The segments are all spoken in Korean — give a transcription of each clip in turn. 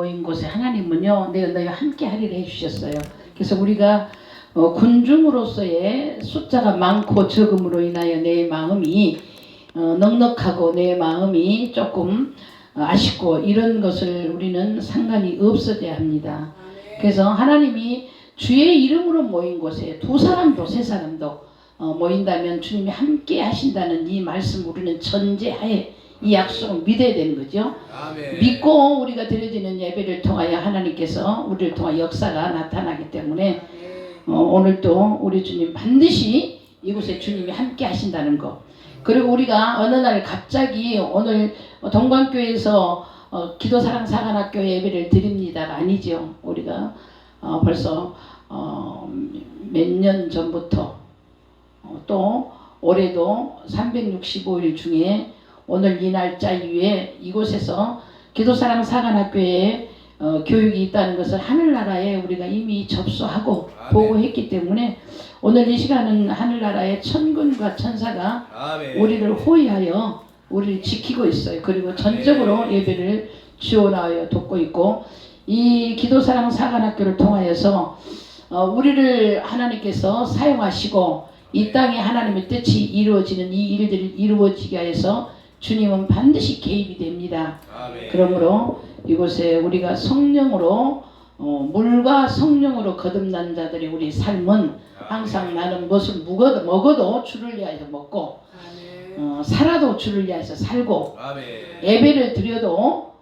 모인 곳에 하나님은요 내가 너희와 함께 하리라 해주셨어요. 그래서 우리가 군중으로서의 숫자가 많고 적음으로 인하여 내 마음이 넉넉하고 내 마음이 조금 아쉽고 이런 것을 우리는 상관이 없어져야 합니다. 그래서 하나님이 주의 이름으로 모인 곳에 두 사람도 세 사람도 모인다면 주님이 함께 하신다는 이 말씀 우리는 전제하에 이 약속을 믿어야 되는 거죠. 아멘. 믿고 우리가 드려지는 예배를 통하여 하나님께서 우리를 통하여 역사가 나타나기 때문에 오늘도 우리 주님 반드시 이곳에 주님이 함께 하신다는 것. 그리고 우리가 어느 날 갑자기 오늘 동관교회에서 기도사랑사관학교 예배를 드립니다가 아니죠. 우리가 벌써 몇 년 전부터 또 올해도 365일 중에 오늘 이 날짜 이후에 이곳에서 기도사랑사관학교에 교육이 있다는 것을 하늘나라에 우리가 이미 접수하고 아멘. 보고했기 때문에 오늘 이 시간은 하늘나라의 천군과 천사가 아멘. 우리를 호위하여 우리를 지키고 있어요. 그리고 전적으로 예배를 지원하여 돕고 있고 이 기도사랑사관학교를 통하여서 우리를 하나님께서 사용하시고 이 땅에 하나님의 뜻이 이루어지는 이 일들이 이루어지게 해서 주님은 반드시 개입이 됩니다. 아멘. 그러므로 이곳에 우리가 성령으로 물과 성령으로 거듭난 자들이 우리 삶은 항상 나는 무엇을 먹어도 주를 위하여 먹고 살아도 주를 위하여 살고 아멘. 예배를 드려도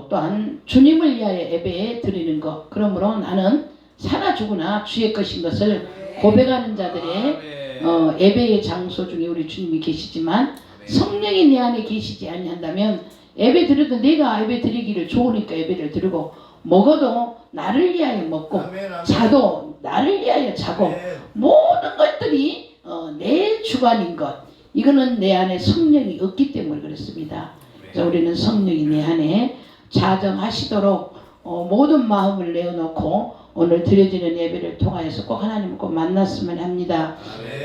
또한 주님을 위하여 예배에 드리는 것. 그러므로 나는 살아 죽으나 주의 것인 것을 고백하는 자들의 예배의 장소 중에 우리 주님이 계시지만 성령이 내 안에 계시지 아니한다면 예배 드려도 내가 예배 드리기를 좋으니까 예배를 드리고 먹어도 나를 위하여 먹고 자도 나를 위하여 자고 모든 것들이 내 주관인 것. 이거는 내 안에 성령이 없기 때문에 그렇습니다. 그래서 우리는 성령이 내 안에 자정하시도록 모든 마음을 내어놓고 오늘 드려지는 예배를 통하여서 꼭 하나님을 꼭 만났으면 합니다.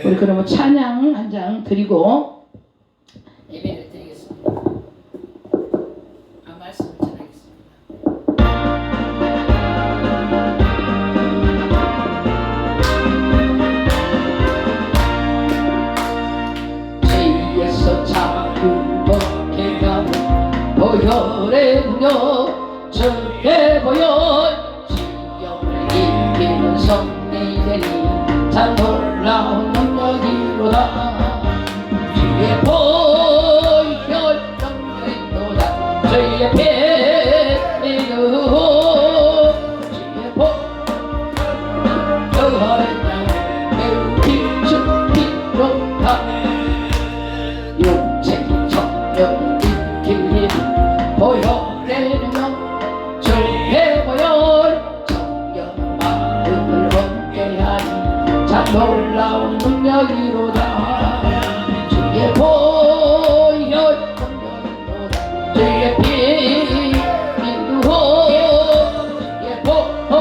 우리 그러면 찬양 한 장 드리고 예배를 드리겠습니다. 말씀을 전하겠습니다. 죄에서 자꾸 벗겨가고 보혈의 능력 절대 보혈 지경을 이기는 성이 되니 참 놀라운 능력이로다. 주의 보혈 능력이로다. 주의 배매는 주의 보혈의 매우 깊은 피로다. 육체의 정령 일으키니 보혈의 능력 주의 보혈 정령 마음을 얻게 하니 참 놀라운 능력이로다. 주의 보혈 능력이로다. 주의 피 민두호 주의 보혈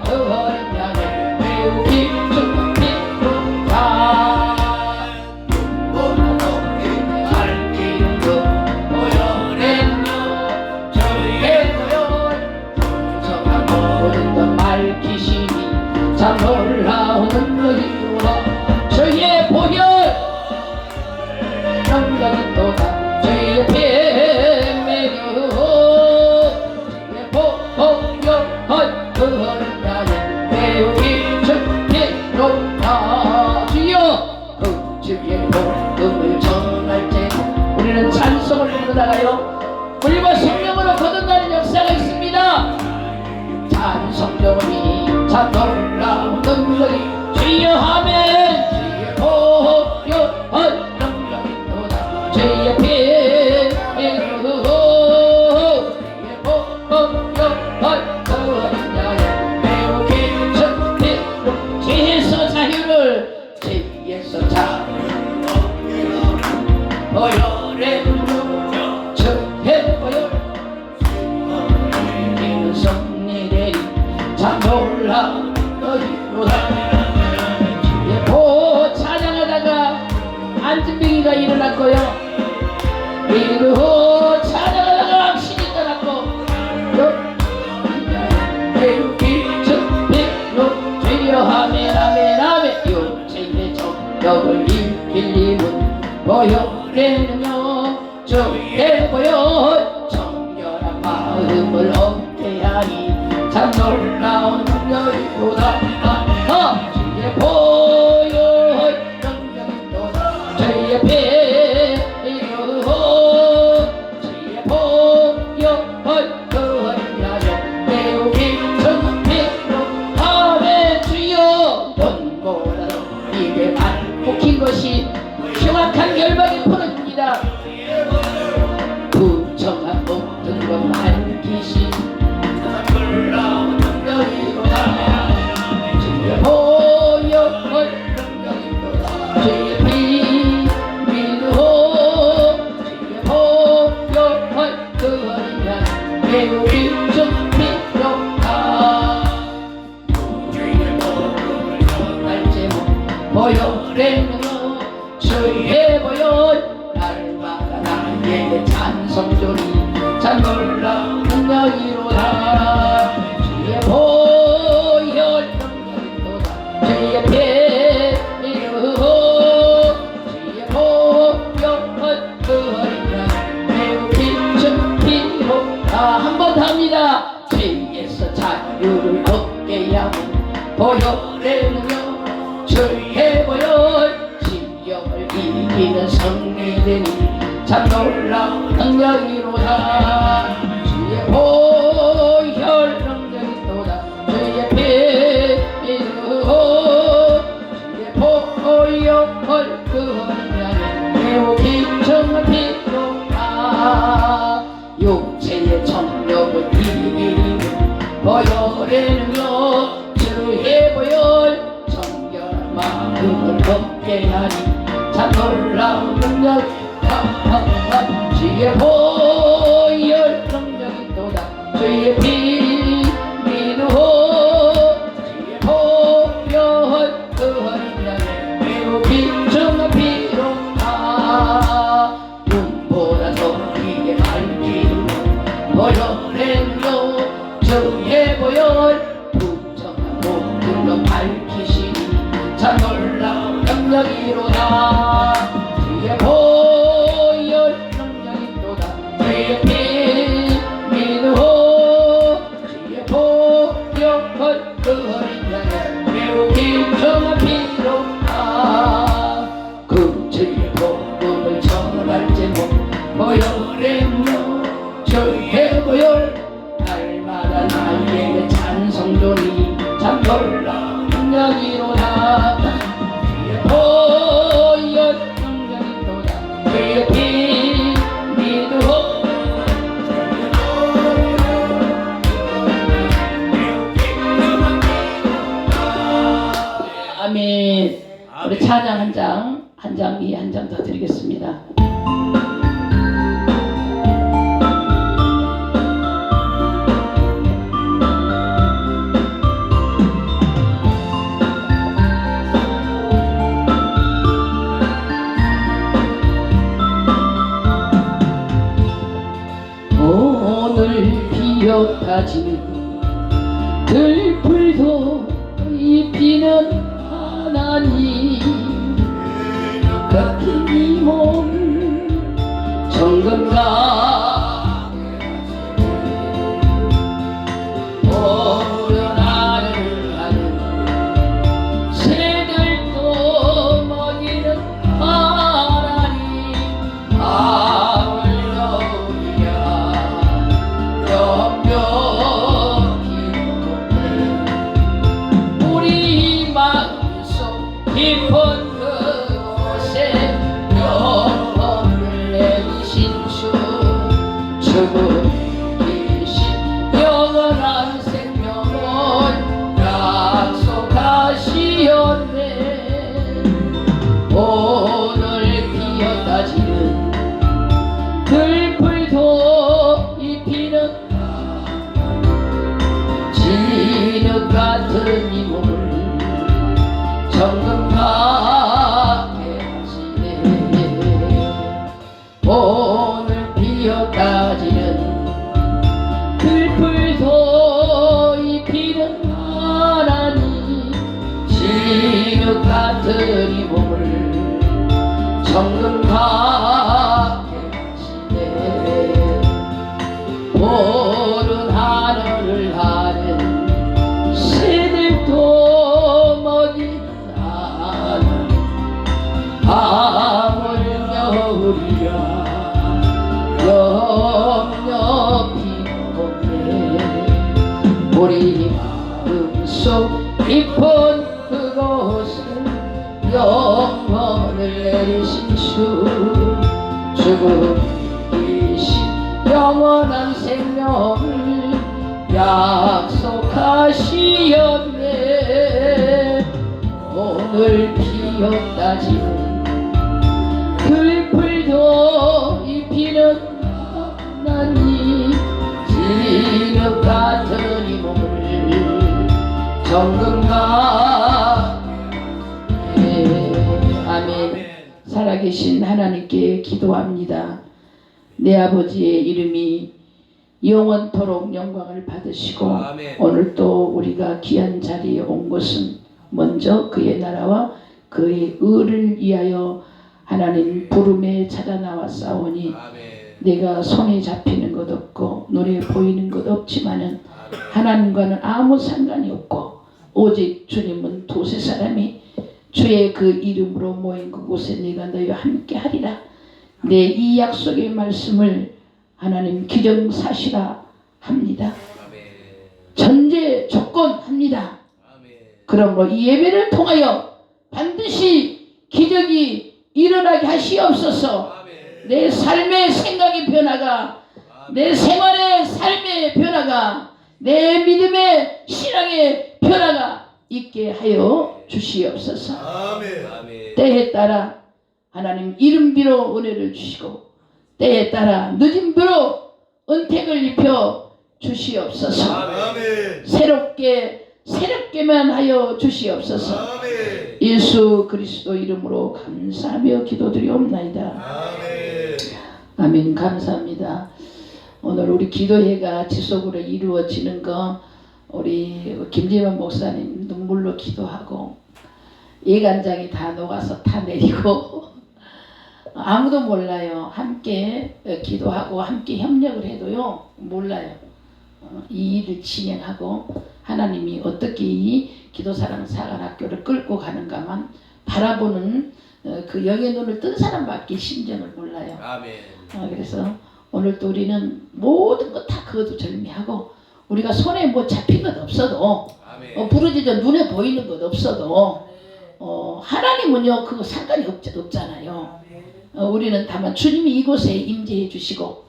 보혈의 향해 매우 깊은 피로다. 참 놀라운 능력이로다. 주의 보혈 능력이로다. 주의 배매는 주의 보혈 그를 향해 매우 깊은 피로다. 주여 그 주의 복음을 전할 때 우리는 찬송을 부르다가요 물과 성령으로 거듭나는 역사가 있습니다. 찬송전이 참 놀라운 능력이 주여 하면 주의 보혈 능력이로다. 주의 피로 주의 보혈 그를 향해 매우 깊은 피로 죄에서 자유를 죄에서 자유를 보혈의 능력 주의 보혈 이는 성리되니 참 놀라운 너희로다. 주의 보 찬양하다가 안진병이가 일어났고요. 그리고 찬양하다가 악신이 떠났고 보여 내 능력 주의 보여 정결한 마음을 얻게 하니 참 놀라운 능력이로다 주의 보여 능력이로다 주의 배로 주의 보여 매우 깊은 빛으로 하매 주여 눈보다도 입에 안 묵힌 것이 흉악한 결박이 풀어집니다. 부정한 모든 것 밝히시 놀라운 능력이로다 주의 보여 능력이로다 주의 비밀로 주의 보여 그 어린 양 매우 깊은 빛으로다 주의 보여 제목 보여 내 능력 주의 보여 날마다 나에게 찬송조리 참 놀라운 능력이로다 주의 보여 능력이로다 주의 배로 주의 보여 그 어린 양 매우 깊은 피로다 한 번 더 합니다. 죄에서 자유를 얻게 하고 보여 내 능력 주의 보여 영을 이기는 성리되니 참 놀라운 능력이로다 주의 보혈 능력이로다 주의 피로 주의 보혈 그 어린 양의 매우 깊은 피로다 육체의 정욕을 이기는 보혈의 능력 주의 보혈 정결한 마음을 얻게 하니 참 놀라운 능력 주의 보혈 능력이로다 주의 비밀로 주의 보혈 그 어린 양의 매우 깊은 피로다 눈보다 더 크게 밝히는 보혈의 능력 주의 보혈 부정한 모든 것 밝히시니 참 놀라운 능력이로다 주의 보혈 능력이로다 주의 비밀로 주의 보혈 그 어린 양의 매우 깊은 피로다 그 주의 복음을 전할 제목 보혈의 능력 주의 보혈 날마다 나에게 찬송조리 참 놀라운 능력이로다 보혈 능력이로다 주의 비밀로 아멘. 우리 찬양 한 장 이 한 장 더 드리겠습니다. 오늘 피어타지는 들풀도 입히는 하나님 같은 이 몸을 정금가 오련하를 하는 새들도 먹이는 하나님 우리 마음속 깊은 그곳에 영혼을 내리신 주 계신 영원한 생명을 약속하시었네. 오늘 피어다지는 들풀도 입히는 진흙 같은 이 몸을 정금하게 하시네. 오늘 피어다지는 들풀도 입히는 하나님 진흙 같은 이 몸을 정금가게 하시네 푸른 하늘을 하는 새들도 먹이나는 밤을 겨울이야 염려 피우네 우리 마음속 깊은 그곳은 영원을 내리신 주 죽음이신 영원한 생명을 약속하시었네 오늘 피었다 지는 들풀도 입히는 나니 진흙 같은 이 몸을 정금가 아멘. 살아계신 하나님께 기도합니다. 내 아버지의 이름이 영원토록 영광을 받으시고 아멘. 오늘 또 우리가 귀한 자리에 온 것은 먼저 그의 나라와 그의 의를 위하여 하나님 부름에 찾아 나왔사오니 내가 손에 잡히는 것 없고 눈에 보이는 것 없지만은 하나님과는 아무 상관이 없고 오직 주님은 두세 사람이 주의 그 이름으로 모인 그곳에 내가 너희와 함께 하리라. 내 이 약속의 말씀을 하나님 기정사실화 합니다. 전제 조건합니다. 그러므로 이 예배를 통하여 반드시 기적이 일어나게 하시옵소서. 내 삶의 생각의 변화가 내 생활의 삶의 변화가 내 믿음의 신앙의 변화가 있게 하여 주시옵소서. 아멘. 때에 따라 하나님 이름비로 은혜를 주시고 때에 따라 늦은비로 은택을 입혀 주시옵소서. 아멘. 새롭게만 하여 주시옵소서. 아멘. 예수 그리스도 이름으로 감사하며 기도드리옵나이다. 아멘. 아멘. 감사합니다. 오늘 우리 기도회가 지속으로 이루어지는 거 우리 김재만 목사님 눈물로 기도하고 예간장이 다 녹아서 다 내리고 아무도 몰라요. 함께 기도하고 함께 협력을 해도요 몰라요. 이 일을 진행하고 하나님이 어떻게 이 기도사랑 사관학교를 끌고 가는가만 바라보는 그 영의 눈을 뜬 사람밖에 심정을 몰라요. 아멘. 그래서 오늘 또 우리는 모든 것 다 거두절미하고 우리가 손에 뭐 잡힌 것 없어도 부러지던 눈에 보이는 것 없어도 하나님은요 그거 상관이 없잖아요. 우리는 다만 주님이 이곳에 임재해 주시고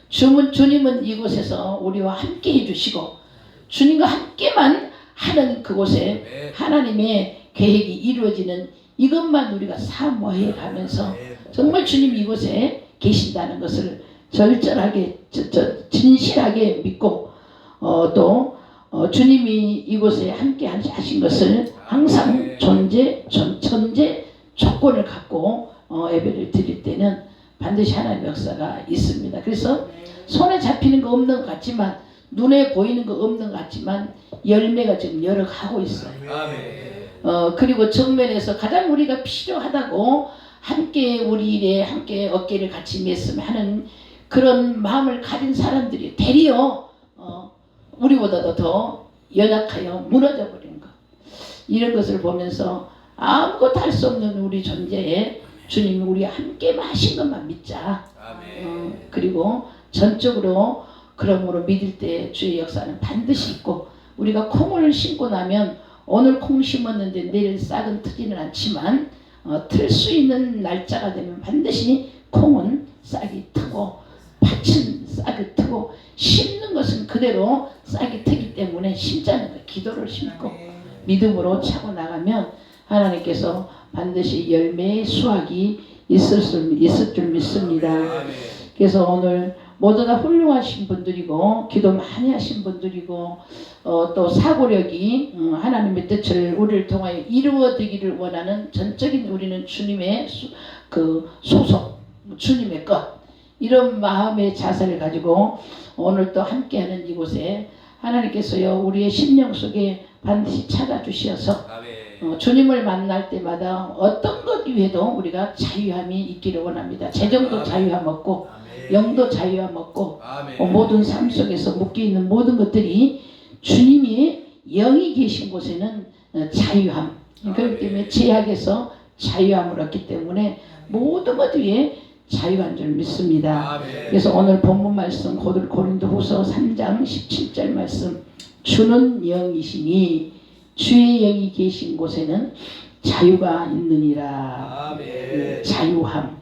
주님은 이곳에서 우리와 함께 해 주시고 주님과 함께만 하는 그곳에 하나님의 계획이 이루어지는 이것만 우리가 사모해 가면서 정말 주님 이곳에 계신다는 것을 절절하게 진실하게 믿고 또 주님이 이곳에 함께 하신 것을 항상 천재 조건을 갖고 예배를 드릴 때는 반드시 하나님의 역사가 있습니다. 그래서 손에 잡히는 거 없는 것 같지만 눈에 보이는 거 없는 것 같지만 열매가 지금 여러 가고 있어요. 그리고 정면에서 가장 우리가 필요하다고 함께 우리 일에 함께 어깨를 같이 맸으면 하는 그런 마음을 가진 사람들이 대리어 우리보다도 더 연약하여 무너져 버리는 것. 이런 것을 보면서 아무것도 할 수 없는 우리 존재에 주님이 우리와 함께 하신 것만 믿자. 그리고 전적으로 그러므로 믿을 때 주의 역사는 반드시 있고 우리가 콩을 심고 나면 오늘 콩 심었는데 내일 싹은 트지는 않지만 틀 수 있는 날짜가 되면 반드시 콩은 싹이 트고 밭은 싹이 트고 심는 것은 그대로 싹이 트기 때문에 심자는 거 기도를 심고 믿음으로 차고 나가면 하나님께서 반드시 열매의 수확이 있을 줄 믿습니다. 그래서 오늘 모두 다 훌륭하신 분들이고 기도 많이 하신 분들이고 또 사고력이 하나님의 뜻을 우리를 통하여 이루어지기를 원하는 전적인 우리는 주님의 그 소속 주님의 것 이런 마음의 자세를 가지고 오늘 또 함께하는 이곳에 하나님께서요 우리의 심령 속에 반드시 찾아주셔서 주님을 만날 때마다 어떤 것 위에도 우리가 자유함이 있기를 원합니다. 재정도 자유함 얻고 영도 자유함 얻고 모든 삶 속에서 묶여있는 모든 것들이 주님이 영이 계신 곳에는 자유함, 그렇기 때문에 제약에서 자유함을 얻기 때문에 모든 것 위에 자유한 줄 믿습니다. 그래서 오늘 본문 말씀 고린도후서 3장 17절 말씀, 주는 영이시니 주의 영이 계신 곳에는 자유가 있느니라. 자유함.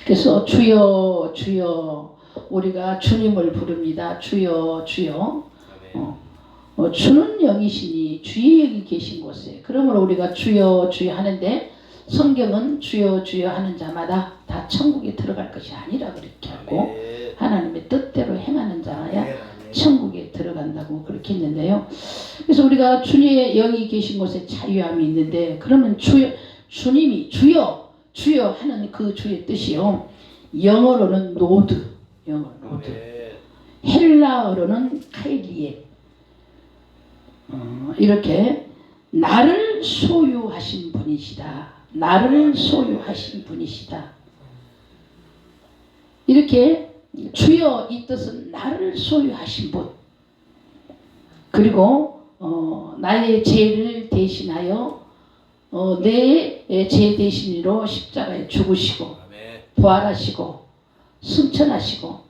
그래서 주여 주여, 우리가 주님을 부릅니다. 주여 주여. 주는 영이시니 주의 영이 계신 곳에, 그러므로 우리가 주여 주여 하는데 성경은 주여 주여 하는 자마다 다 천국에 들어갈 것이 아니라 그렇게 하고, 하나님의 뜻대로 행하는 자야 천국에 들어간다고 그렇게 했는데요. 그래서 우리가 주님의 영이 계신 곳에 자유함이 있는데, 그러면 주님이 주여 주여 하는 그 주의 뜻이요, 영어로는 노드, 헬라어로는 카이리에, 이렇게 나를 소유하신 분이시다. 나를 소유하신 분이시다. 이렇게 주여 이 뜻은 나를 소유하신 분. 그리고 나의 죄를 대신하여 내 죄 대신으로 십자가에 죽으시고 부활하시고 승천하시고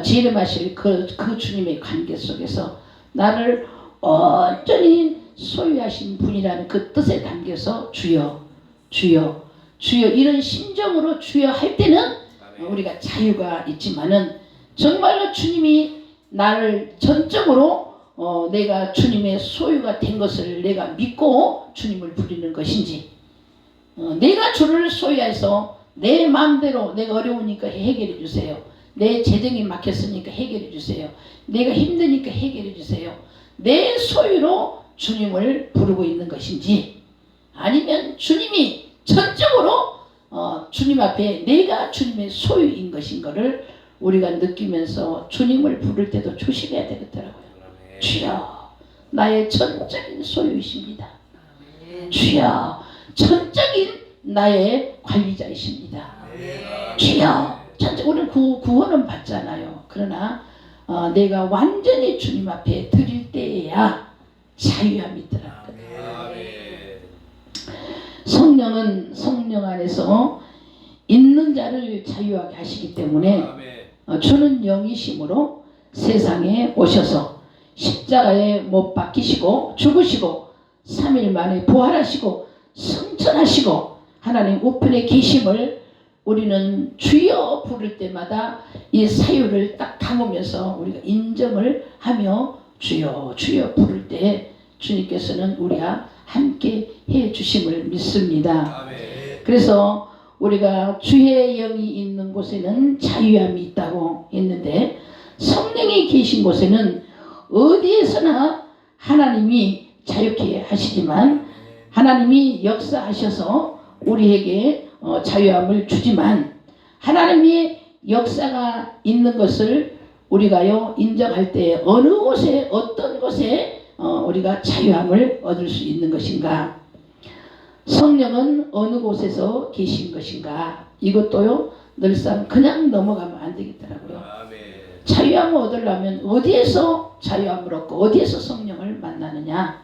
재림하실 그 주님의 관계 속에서 나를 온전히 소유하신 분이라는 그 뜻에 담겨서 주여 주여 주여 이런 심정으로 주여 할 때는 우리가 자유가 있지만은, 정말로 주님이 나를 전적으로 내가 주님의 소유가 된 것을 내가 믿고 주님을 부리는 것인지, 내가 주를 소유해서 내 마음대로 내가 어려우니까 해결해 주세요, 내 재정이 막혔으니까 해결해 주세요, 내가 힘드니까 해결해 주세요, 내 소유로 주님을 부르고 있는 것인지, 아니면 주님이 전적으로 주님 앞에 내가 주님의 소유인 것인 것을 우리가 느끼면서 주님을 부를 때도 조심해야 되겠더라고요. 주여 나의 전적인 소유이십니다. 주여 전적인 나의 관리자이십니다. 주여 우리는 구원은 받잖아요. 그러나 내가 완전히 주님 앞에 드릴 때에야 자유함이 있더라고요. 성령은 성령 안에서 있는 자를 자유하게 하시기 때문에 주는 영이심으로 세상에 오셔서 십자가에 못 박히시고 죽으시고 3일 만에 부활하시고 승천하시고 하나님 우편에 계심을 우리는 주여 부를 때마다 이 사유를 딱 담으면서 우리가 인정을 하며 주여 주여 부를 때 주님께서는 우리와 함께 해 주심을 믿습니다. 그래서 우리가 주의 영이 있는 곳에는 자유함이 있다고 했는데, 성령이 계신 곳에는 어디에서나 하나님이 자유케 하시지만, 하나님이 역사하셔서 우리에게 자유함을 주지만, 하나님의 역사가 있는 것을 우리가요 인정할 때 어느 곳에 어떤 곳에 우리가 자유함을 얻을 수 있는 것인가, 성령은 어느 곳에서 계신 것인가, 이것도요 늘상 그냥 넘어가면 안 되겠더라고요. 자유함을 얻으려면 어디에서 자유함을 얻고 어디에서 성령을 만나느냐.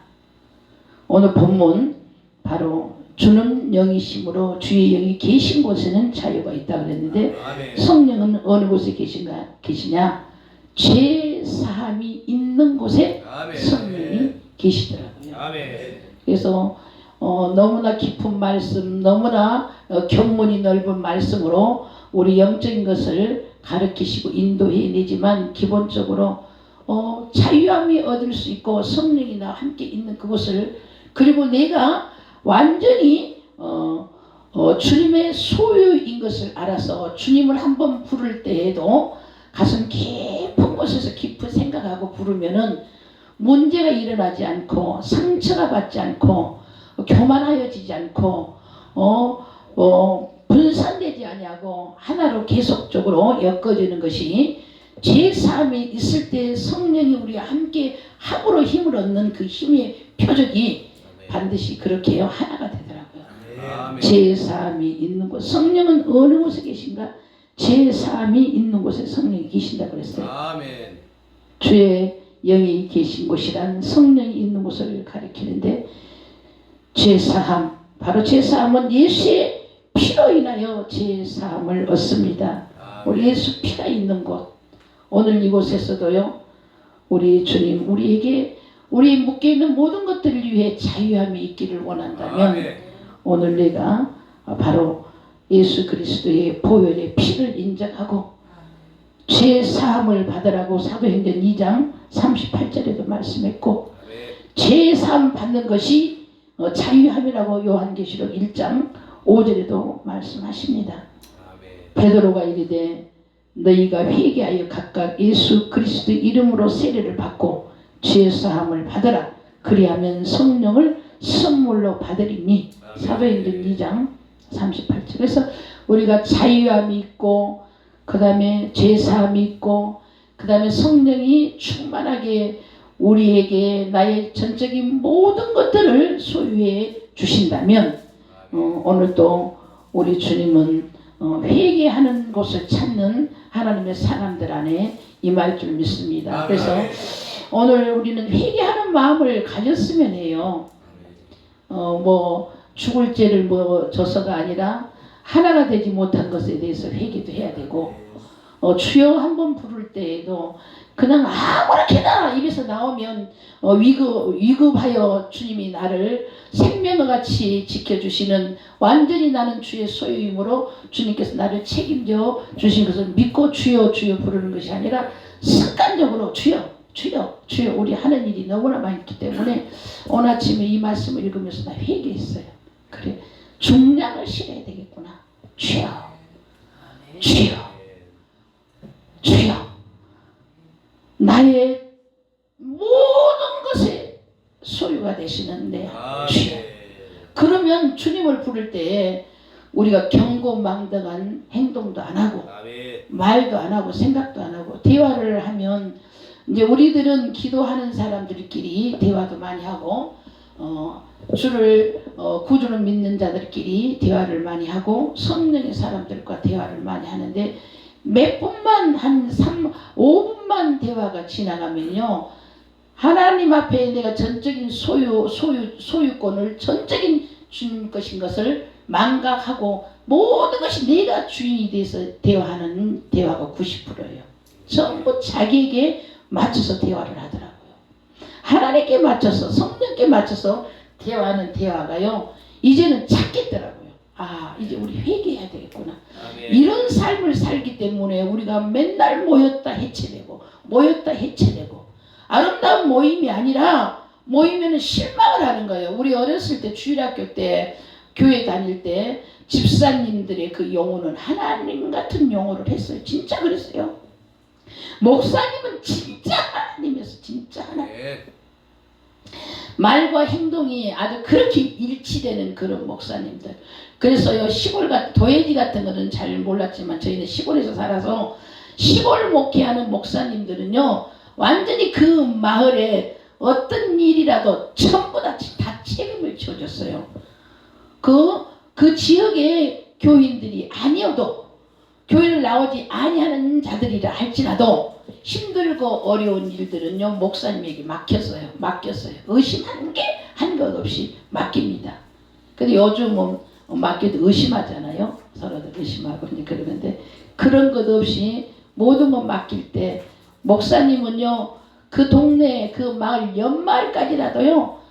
오늘 본문 바로 주는 영이심으로 주의 영이 계신 곳에는 자유가 있다고 그랬는데, 성령은 어느 곳에 계시냐, 죄 사함이 있는 곳에 성령이 계시더라고요. 그래서 너무나 깊은 말씀, 너무나 견문이 넓은 말씀으로 우리 영적인 것을 가르치시고 인도해 내지만, 기본적으로 자유함이 얻을 수 있고 성령이 나와 함께 있는 그곳을, 그리고 내가 완전히 주님의 소유인 것을 알아서 주님을 한번 부를 때에도 가슴 깊은 곳에서 깊은 생각하고 부르면은 문제가 일어나지 않고 상처가 받지 않고 교만하여지지 않고 분산되지 아니하고 하나로 계속적으로 엮어지는 것이, 죄사함이 있을 때 성령이 우리와 함께 함으로 힘을 얻는 그 힘의 표적이 반드시 그렇게 해요. 하나가 되더라고요. 아멘. 제사함이 있는 곳. 성령은 어느 곳에 계신가? 제사함이 있는 곳에 성령이 계신다 그랬어요. 아멘. 주의 영이 계신 곳이란 성령이 있는 곳을 가리키는데, 제사함, 바로 제사함은 예수의 피로 인하여 제사함을 얻습니다. 우리 예수 피가 있는 곳, 오늘 이곳에서도요, 우리 주님 우리에게 우리 묶여있는 모든 것들을 위해 자유함이 있기를 원한다면, 아멘. 오늘 내가 바로 예수 그리스도의 보혈의 피를 인정하고 죄 사함을 받으라고 사도행전 2장 38절에도 말씀했고, 아멘. 죄 사함 받는 것이 자유함이라고 요한계시록 1장 5절에도 말씀하십니다. 아멘. 베드로가 이르되 너희가 회개하여 각각 예수 그리스도 이름으로 세례를 받고 죄 사함을 받으라. 그리하면 성령을 선물로 받으리니. 사도행전 2장 38절. 그래서 우리가 자유함이 있고, 그 다음에 죄사함이 있고, 그 다음에 성령이 충만하게 우리에게 나의 전적인 모든 것들을 소유해 주신다면, 오늘 또 우리 주님은 회개하는 곳을 찾는 하나님의 사람들 안에 임할 줄 믿습니다. 그래서 오늘 우리는 회개하는 마음을 가졌으면 해요. 뭐 죽을 죄를 뭐 져서가 아니라 하나가 되지 못한 것에 대해서 회개도 해야 되고, 주여 한번 부를 때에도 그냥 아무렇게나 입에서 나오면 위급하여 주님이 나를 생명과 같이 지켜주시는, 완전히 나는 주의 소유이므로 주님께서 나를 책임져 주신 것을 믿고 주여 주여 부르는 것이 아니라 습관적으로 주여 주여 주여. 우리 하는 일이 너무나 많기 때문에 오늘 아침에 이 말씀을 읽으면서 나 회개했어요. 그래, 중량을 실어야 되겠구나. 주여 주여 주여, 나의 모든 것에 소유가 되시는 내 주여. 그러면 주님을 부를 때에 우리가 경고망덕한 행동도 안 하고, 말도 안 하고, 생각도 안 하고, 대화를 하면, 이제 우리들은 기도하는 사람들끼리 대화도 많이 하고, 주를 구주를 믿는 자들끼리 대화를 많이 하고, 성령의 사람들과 대화를 많이 하는데, 몇 분만, 한 5분만 대화가 지나가면요, 하나님 앞에 내가 전적인 소유권을 전적인 주님 것인 것을 망각하고, 모든 것이 내가 주인이 돼서 대화하는 대화가 90%예요. 전부 자기에게 맞춰서 대화를 하더라고요. 하나님께 맞춰서, 성령께 맞춰서 대화하는 대화가요, 이제는 찾겠더라고요. 아, 이제 우리 회개해야 되겠구나. 아멘. 이런 삶을 살기 때문에 우리가 맨날 모였다 해체되고, 모였다 해체되고, 아름다운 모임이 아니라 모이면 실망을 하는 거예요. 우리 어렸을 때 주일학교 때 교회 다닐 때 집사님들의 그 용어는 하나님 같은 용어를 했어요. 진짜 그랬어요. 목사님은 진짜 하나님이었어. 진짜 하나님. 말과 행동이 아주 그렇게 일치되는 그런 목사님들. 그래서요, 시골 같은 도예지 같은 거는 잘 몰랐지만 저희는 시골에서 살아서 시골 목회하는 목사님들은요, 완전히 그 마을에 어떤 일이라도 전부 다 책임을 져줬어요. 그 지역의 교인들이 아니어도, 교회를 나오지 아니하는 자들이라 할지라도 힘들고 어려운 일들은요, 목사님에게 맡겼어요. 의심 한 것 없이 맡깁니다. 근데 요즘은 맡겨도 의심하잖아요. 서로들 의심하고 그러는데, 그런 것 없이 모든 것 맡길 때 목사님은요, 그 동네 그 마을 연마을까지라도요,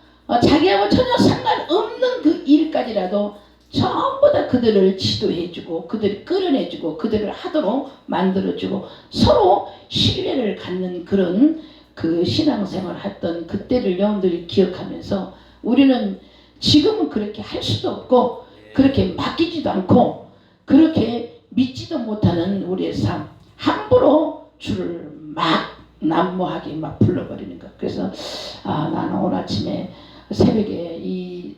자기하고 전혀 상관없는 그 일까지라도 전부 다 그들을 지도해주고, 그들을 끌어내주고, 그들을 하도록 만들어주고, 서로 신뢰를 갖는 그런 그 신앙생활을 했던 그때를 늘 기억하면서, 우리는 지금은 그렇게 할 수도 없고, 그렇게 맡기지도 않고, 그렇게 믿지도 못하는 우리의 삶, 함부로 주를 막 난무하게 막 불러버리는 것. 그래서 나는 오늘 아침에 새벽에 이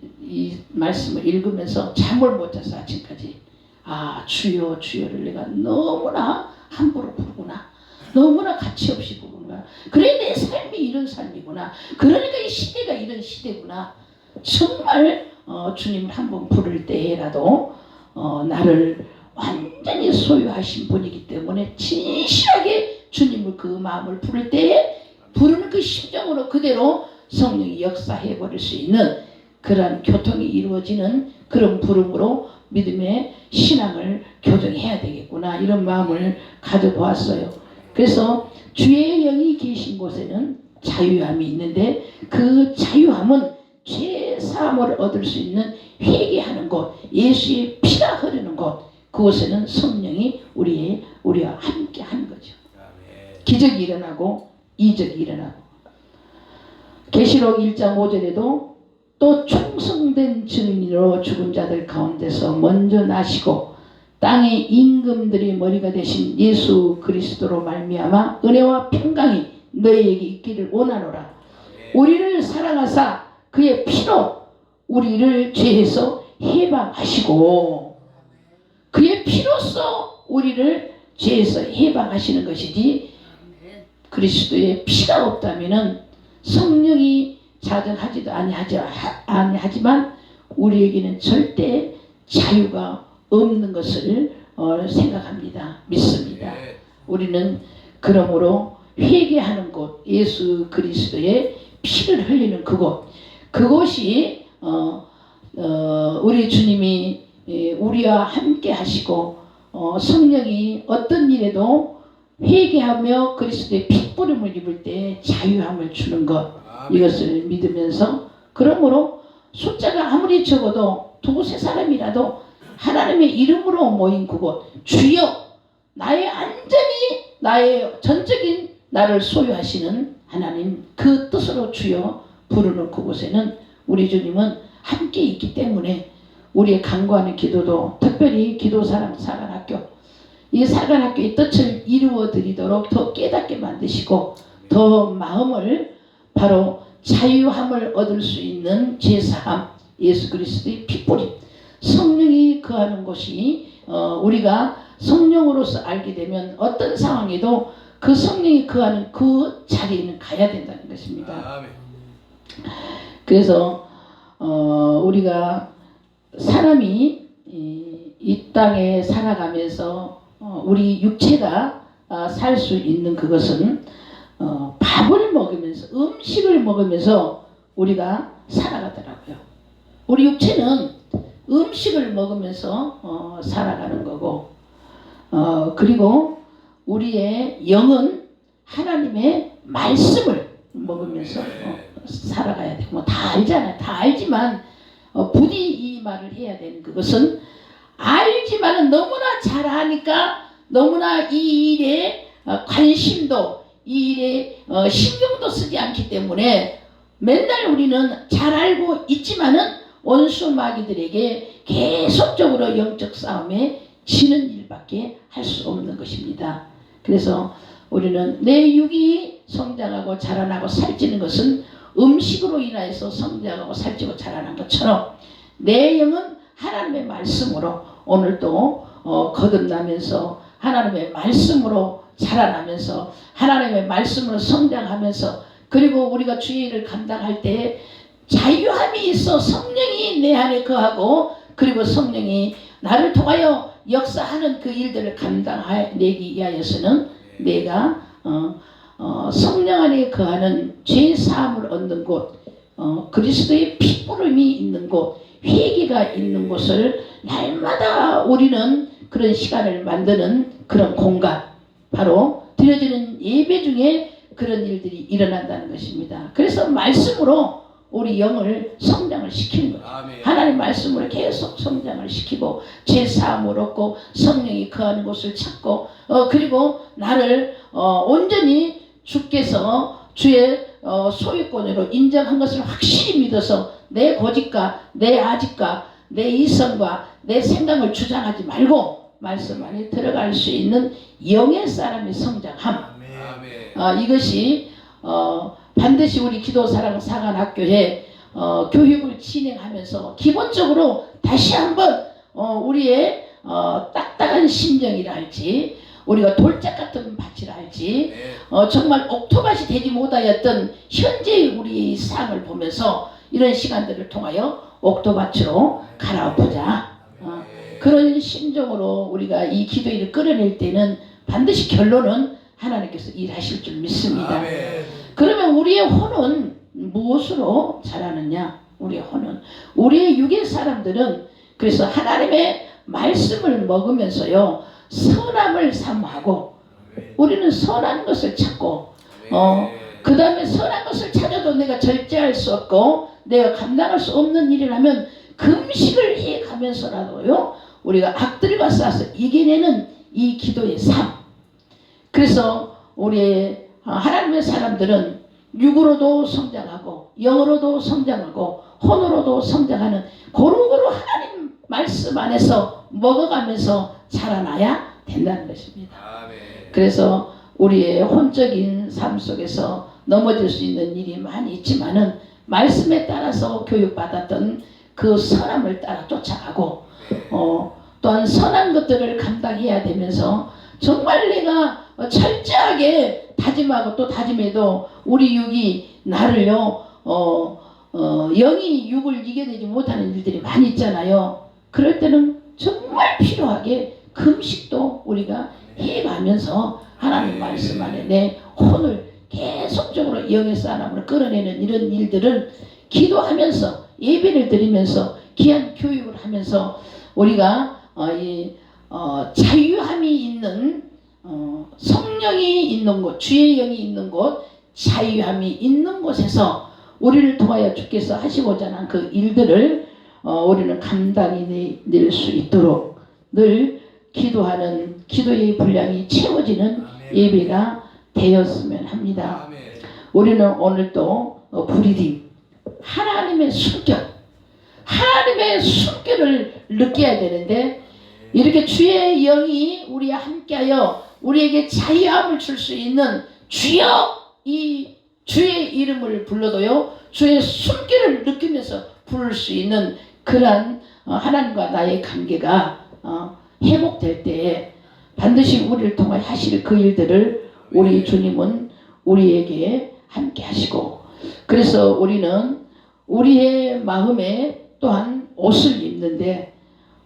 말씀을 읽으면서 잠을 못 자서 아침까지, 주여 주여를 내가 너무나 함부로 부르구나, 너무나 가치없이 부르구나, 그래 내 삶이 이런 삶이구나, 그러니까 이 시대가 이런 시대구나, 정말 주님을 한번 부를 때라도 나를 완전히 소유하신 분이기 때문에 진실하게 주님을 그 마음을 부를 때에 부르는 그 심정으로 그대로 성령이 역사해 버릴 수 있는 그러한 교통이 이루어지는 그런 부름으로 믿음의 신앙을 교정해야 되겠구나 이런 마음을 가져보았어요. 그래서 주의 영이 계신 곳에는 자유함이 있는데 그 자유함은 죄 사함을 얻을 수 있는 회개하는 곳, 예수의 피가 흐르는 곳, 그곳에는 성령이 우리와 함께 하는 거죠. 기적이 일어나고 이적이 일어나고 계시록 1장 5절에도 또 충성된 증인으로 죽은 자들 가운데서 먼저 나시고 땅의 임금들의 머리가 되신 예수 그리스도로 말미암아 은혜와 평강이 너희에게 있기를 원하노라. 우리를 사랑하사 그의 피로 우리를 죄에서 해방하시고 그의 피로써 우리를 죄에서 해방하시는 것이지 그리스도의 피가 없다면은 성령이 자정하지도 아니하지만 우리에게는 절대 자유가 없는 것을 생각합니다. 믿습니다. 우리는 그러므로 회개하는 곳, 예수 그리스도의 피를 흘리는 그곳이 우리 주님이 우리와 함께 하시고 성령이 어떤 일에도 회개하며 그리스도의 핏부림을 입을 때 자유함을 주는 것, 이것을 믿으면서 그러므로 숫자가 아무리 적어도 두세 사람이라도 하나님의 이름으로 모인 그곳, 주여 나의 완전히 나의 전적인 나를 소유하시는 하나님 그 뜻으로 주여 부르는 그곳에는 우리 주님은 함께 있기 때문에 우리의 간구하는 기도도 특별히 기도사랑 사관학교 이 사관학교의 뜻을 이루어 드리도록 더 깨닫게 만드시고 더 마음을 바로 자유함을 얻을 수 있는 제사함 예수 그리스도의 핏뿌림 성령이 거하는 곳이 우리가 성령으로서 알게 되면 어떤 상황에도 그 성령이 거하는 그 자리에는 가야 된다는 것입니다. 그래서 우리가 사람이 이 땅에 살아가면서 우리 육체가 살 수 있는 그것은 밥을 먹으면서 음식을 먹으면서 우리가 살아가더라고요. 우리 육체는 음식을 먹으면서 살아가는 거고 그리고 우리의 영은 하나님의 말씀을 먹으면서 살아가야 되고 뭐 다 알잖아요. 다 알지만 부디 이 말을 해야 되는 그것은 알지만은 너무나 잘 아니까 너무나 이 일에 관심도 이 일에 신경도 쓰지 않기 때문에 맨날 우리는 잘 알고 있지만은 원수 마귀들에게 계속적으로 영적 싸움에 지는 일밖에 할 수 없는 것입니다. 그래서 우리는 내 육이 성장하고 자라나고 살찌는 것은 음식으로 인하여서 성장하고 살찌고 자라난 것처럼 내 영은 하나님의 말씀으로 오늘도 거듭나면서 하나님의 말씀으로 자라나면서 하나님의 말씀으로 성장하면서 그리고 우리가 주의 일을 감당할 때 자유함이 있어 성령이 내 안에 거하고 그리고 성령이 나를 통하여 역사하는 그 일들을 감당하기 위하여서는 내가 성령 안에 거하는 죄 사함을 얻는 곳 그리스도의 핏부름이 있는 곳 회개가 있는 곳을 날마다 우리는 그런 시간을 만드는 그런 공간 바로 드려지는 예배 중에 그런 일들이 일어난다는 것입니다. 그래서 말씀으로 우리 영을 성장을 시키는 거죠. 하나님 말씀으로 계속 성장을 시키고 제사함을 얻고 성령이 거하는 곳을 찾고 그리고 나를 온전히 주께서 주의 소유권으로 인정한 것을 확실히 믿어서 내 고집과 내 아집과 내 이성과 내 생각을 주장하지 말고 말씀 안에 들어갈 수 있는 영의 사람의 성장함 이것이 반드시 우리 기도사랑 사관학교에 교육을 진행하면서 기본적으로 다시 한번 우리의 딱딱한 심정이라 할지 우리가 돌짝 같은 밭이라 할지 정말 옥토밭이 되지 못하였던 현재의 우리의 삶을 보면서 이런 시간들을 통하여 옥토밭으로 갈아엎자. 그런 심정으로 우리가 이 기도회를 끌어낼 때는 반드시 결론은 하나님께서 일하실 줄 믿습니다. 아멘. 그러면 우리의 혼은 무엇으로 자라느냐? 우리의 혼은, 우리의 육의 사람들은 그래서 하나님의 말씀을 먹으면서요 선함을 사모하고, 우리는 선한 것을 찾고 그 다음에 선한 것을 찾아도 내가 절제할 수 없고 내가 감당할 수 없는 일이라면 금식을 해 가면서라도요 우리가 악들과 싸워서 이겨내는 이 기도의 삶. 그래서 우리 하나님의 사람들은 육으로도 성장하고 영으로도 성장하고 혼으로도 성장하는 고루고루 하나님 말씀 안에서 먹어가면서 자라나야 된다는 것입니다. 그래서 우리의 혼적인 삶 속에서 넘어질 수 있는 일이 많이 있지만은 말씀에 따라서 교육받았던 그 선함을 따라 쫓아가고 또한 선한 것들을 감당해야 되면서 정말 내가 철저하게 다짐하고 또 다짐해도 우리 육이 나를요 영이 육을 이겨내지 못하는 일들이 많이 있잖아요. 그럴 때는 정말 필요하게 금식도 우리가 해가면서 하나님 말씀 안에 내 혼을 계속적으로 영의 사람으로 끌어내는 이런 일들을 기도하면서 예배를 드리면서 귀한 교육을 하면서 우리가 자유함이 있는 성령이 있는 곳, 주의 영이 있는 곳, 자유함이 있는 곳에서 우리를 통하여 주께서 하시고자 하는 그 일들을 우리는 감당해 낼 수 있도록 늘 기도하는 기도의 분량이 채워지는 예배가 되었으면 합니다. 우리는 오늘도 브리딩, 하나님의 숨결을 느껴야 되는데 이렇게 주의 영이 우리와 함께하여 우리에게 자유함을 줄 수 있는 주여, 이 주의 이름을 불러도요 주의 숨결을 느끼면서 부를 수 있는 그러한 하나님과 나의 관계가 회복될 때에 반드시 우리를 통해 하실 그 일들을 우리 주님은 우리에게 함께 하시고, 그래서 우리는 우리의 마음에 또한 옷을 입는데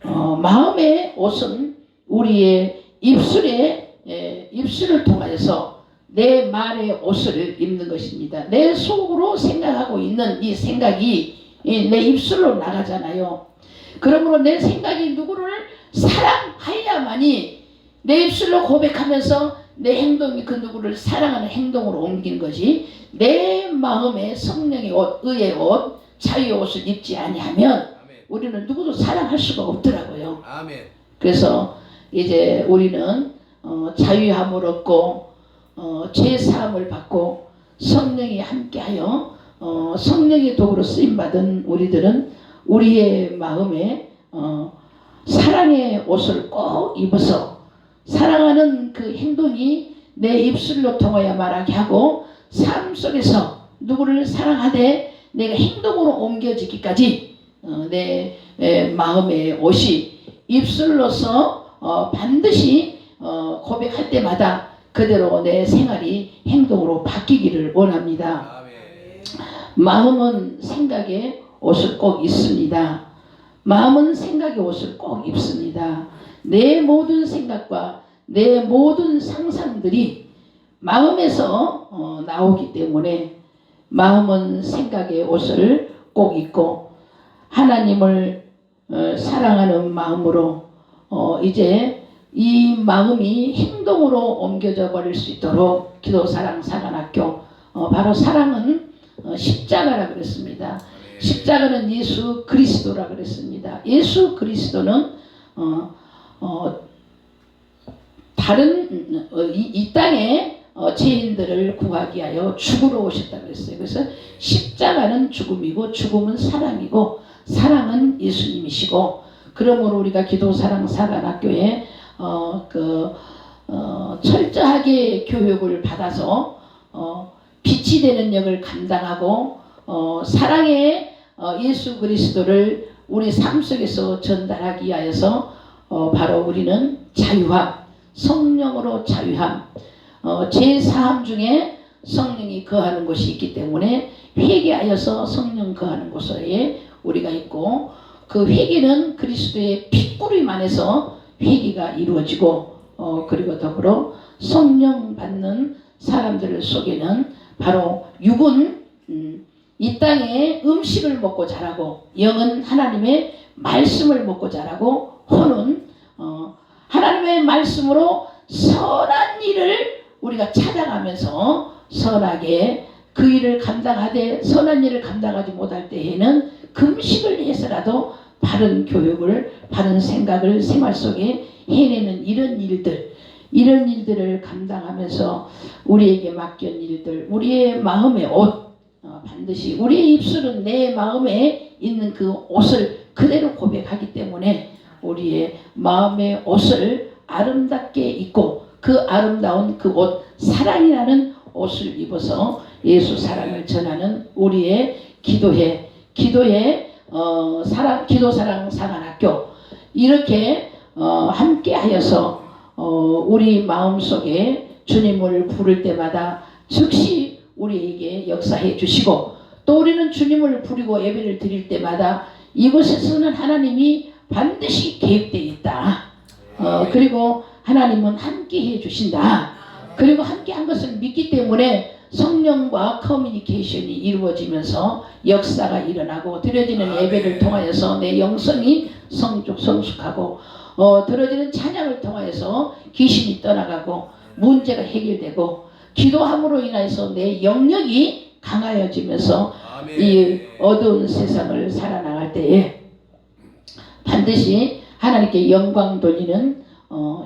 마음의 옷은 우리의 입술을 통하여서 내 말의 옷을 입는 것입니다. 내 속으로 생각하고 있는 이 생각이 내 입술로 나가잖아요. 그러므로 내 생각이 누구를 사랑하여야만이 내 입술로 고백하면서 내 행동이 그 누구를 사랑하는 행동으로 옮기는 것이, 내 마음에 성령의 옷, 의의 옷, 자유의 옷을 입지 아니하면 우리는 누구도 사랑할 수가 없더라고요. 그래서 이제 우리는 자유함을 얻고 죄 사함을 받고 성령이 함께하여 성령의 도구로 쓰임받은 우리들은 우리의 마음에 사랑의 옷을 꼭 입어서 사랑하는 그 행동이 내 입술로 통하여 말하게 하고 삶 속에서 누구를 사랑하되 내가 행동으로 옮겨지기까지 내 마음의 옷이 입술로서 반드시 고백할 때마다 그대로 내 생활이 행동으로 바뀌기를 원합니다. 마음은 생각의 옷을 꼭 입습니다. 마음은 생각의 옷을 꼭 입습니다. 내 모든 생각과 내 모든 상상들이 마음에서 나오기 때문에 마음은 생각의 옷을 꼭 입고 하나님을 사랑하는 마음으로 이제 이 마음이 행동으로 옮겨져 버릴 수 있도록 기도사랑사관학교, 바로 사랑은 십자가라 그랬습니다. 십자가는 예수 그리스도라 그랬습니다. 예수 그리스도는 다른 이 땅에 죄인들을 구하기 위하여 죽으러 오셨다 그랬어요. 그래서 십자가는 죽음이고 죽음은 사랑이고 사랑은 예수님이시고, 그러므로 우리가 기도사랑사관학교에 철저하게 교육을 받아서 빛이 되는 역을 감당하고 사랑의 예수 그리스도를 우리 삶 속에서 전달하기 위하여서 바로 우리는 자유함, 성령으로 자유함, 제 사함 중에 성령이 거하는 곳이 있기 때문에 회개하여서 성령 거하는 곳에 우리가 있고, 그 회개는 그리스도의 피뿌림 안에서 회개가 이루어지고, 그리고 더불어 성령 받는 사람들 속에는 바로 육은 이 땅에 음식을 먹고 자라고, 영은 하나님의 말씀을 먹고 자라고, 혼은 하나님의 말씀으로 선한 일을 우리가 찾아가면서 선하게 그 일을 감당하되, 선한 일을 감당하지 못할 때에는 금식을 해서라도 바른 교육을, 바른 생각을 생활 속에 해내는 이런 일들을 감당하면서 우리에게 맡긴 일들, 우리의 마음의 옷, 반드시 우리의 입술은 내 마음에 있는 그 옷을 그대로 고백하기 때문에 우리의 마음의 옷을 아름답게 입고, 그 아름다운 그 옷, 사랑이라는 옷을 입어서 예수 사랑을 전하는 우리의 기도회 사랑 사관학교, 이렇게 함께 하여서 우리 마음속에 주님을 부를 때마다 즉시 우리에게 역사해 주시고, 또 우리는 주님을 부르고 예배를 드릴 때마다 이곳에서는 하나님이 반드시 계획되어 있다. 그리고 하나님은 함께 해 주신다. 그리고 함께 한 것을 믿기 때문에 성령과 커뮤니케이션이 이루어지면서 역사가 일어나고, 드려지는 예배를 통하여서 내 영성이 성숙하고, 드려지는 찬양을 통하여서 귀신이 떠나가고 문제가 해결되고, 기도함으로 인해서 내 영역이 강하여지면서 이 어두운 세상을 살아나갈 때에 반드시 하나님께 영광 돌리는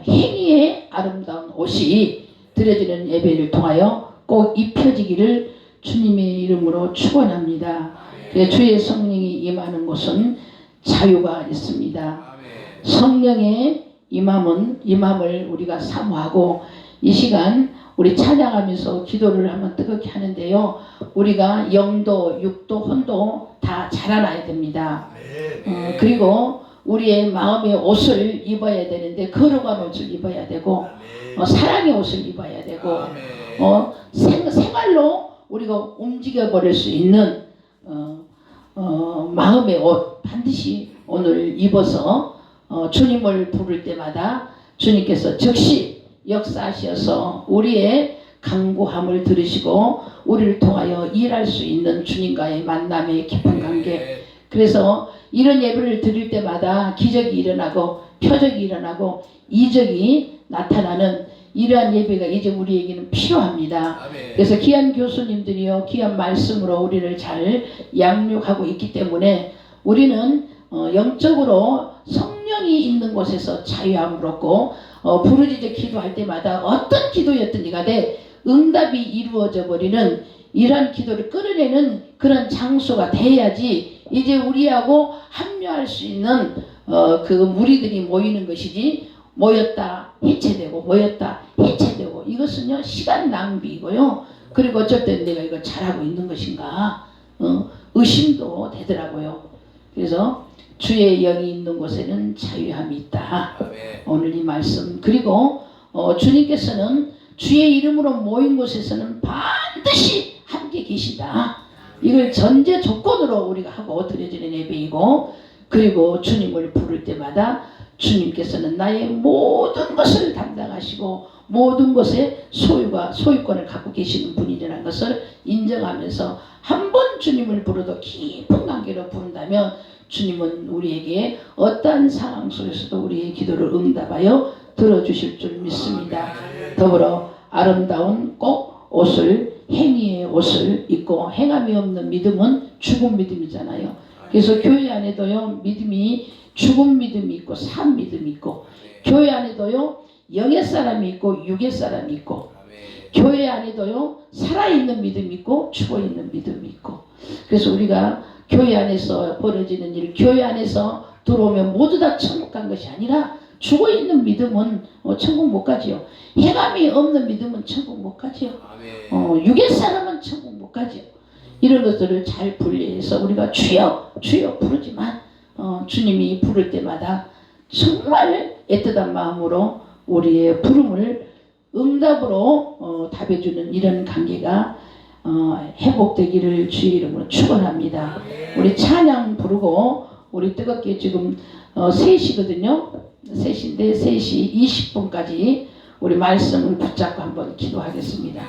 행위의 아름다운 옷이 드려지는 예배를 통하여 꼭 입혀지기를 주님의 이름으로 축원합니다. 주의 성령이 임하는 곳은 자유가 있습니다. 성령의 임함을 우리가 사모하고, 이 시간 우리 찬양하면서 기도를 한번 뜨겁게 하는데요, 우리가 영도, 육도, 혼도 다 자라나야 됩니다. 그리고 우리의 마음의 옷을 입어야 되는데, 거룩한 옷을 입어야 되고, 사랑의 옷을 입어야 되고, 생활로 우리가 움직여 버릴 수 있는 마음의 옷 반드시 오늘 입어서 주님을 부를 때마다 주님께서 즉시 역사하셔서 우리의 간구함을 들으시고 우리를 통하여 일할 수 있는 주님과의 만남의 깊은 관계. 그래서 이런 예배를 드릴 때마다 기적이 일어나고 표적이 일어나고 이적이 나타나는 이러한 예배가 이제 우리에게는 필요합니다. 그래서 귀한 교수님들이요, 귀한 말씀으로 우리를 잘 양육하고 있기 때문에 우리는 영적으로 성령이 있는 곳에서 자유함을 얻고, 부르짖어 기도할 때마다 어떤 기도였든지 간에 응답이 이루어져 버리는 이러한 기도를 끌어내는 그런 장소가 돼야지 이제 우리하고 합류할 수 있는 그 무리들이 모이는 것이지, 모였다 해체되고 모였다 해체되고 이것은요 시간 낭비이고요. 그리고 어쩔 땐 내가 이거 잘하고 있는 것인가 의심도 되더라고요. 그래서 주의 영이 있는 곳에는 자유함이 있다. 오늘 이 말씀, 그리고 주님께서는 주의 이름으로 모인 곳에서는 반드시 함께 계시다. 이걸 전제 조건으로 우리가 하고 드려지는 예배이고, 그리고 주님을 부를 때마다 주님께서는 나의 모든 것을 담당하시고 모든 것에 소유권을 갖고 계시는 분이라는 것을 인정하면서 한 번 주님을 부르도 깊은 관계로 부른다면 주님은 우리에게 어떠한 상황 속에서도 우리의 기도를 응답하여 들어주실 줄 믿습니다. 더불어 아름다운 꼭 옷을, 행위의 옷을 입고, 행함이 없는 믿음은 죽은 믿음이잖아요. 그래서 교회 안에도요 믿음이 죽은 믿음이 있고 산 믿음이 있고, 교회 안에도요 영의 사람이 있고 육의 사람이 있고, 교회 안에도요 살아있는 믿음이 있고 죽어있는 믿음이 있고. 그래서 우리가 교회 안에서 벌어지는 일, 교회 안에서 들어오면 모두 다 천국 간 것이 아니라 죽어있는 믿음은 천국 못 가지요. 행함이 없는 믿음은 천국 못 가지요. 육의 사람은 천국 못 가지요. 이런 것들을 잘 분리해서 우리가 주여 주여 부르지만 주님이 부를 때마다 정말 애틋한 마음으로 우리의 부름을 응답으로 답해주는 이런 관계가 회복되기를 주의 이름으로 축원합니다. 우리 찬양 부르고 우리 뜨겁게 지금 3시거든요. 3시인데 3시 20분까지 우리 말씀을 붙잡고 한번 기도하겠습니다.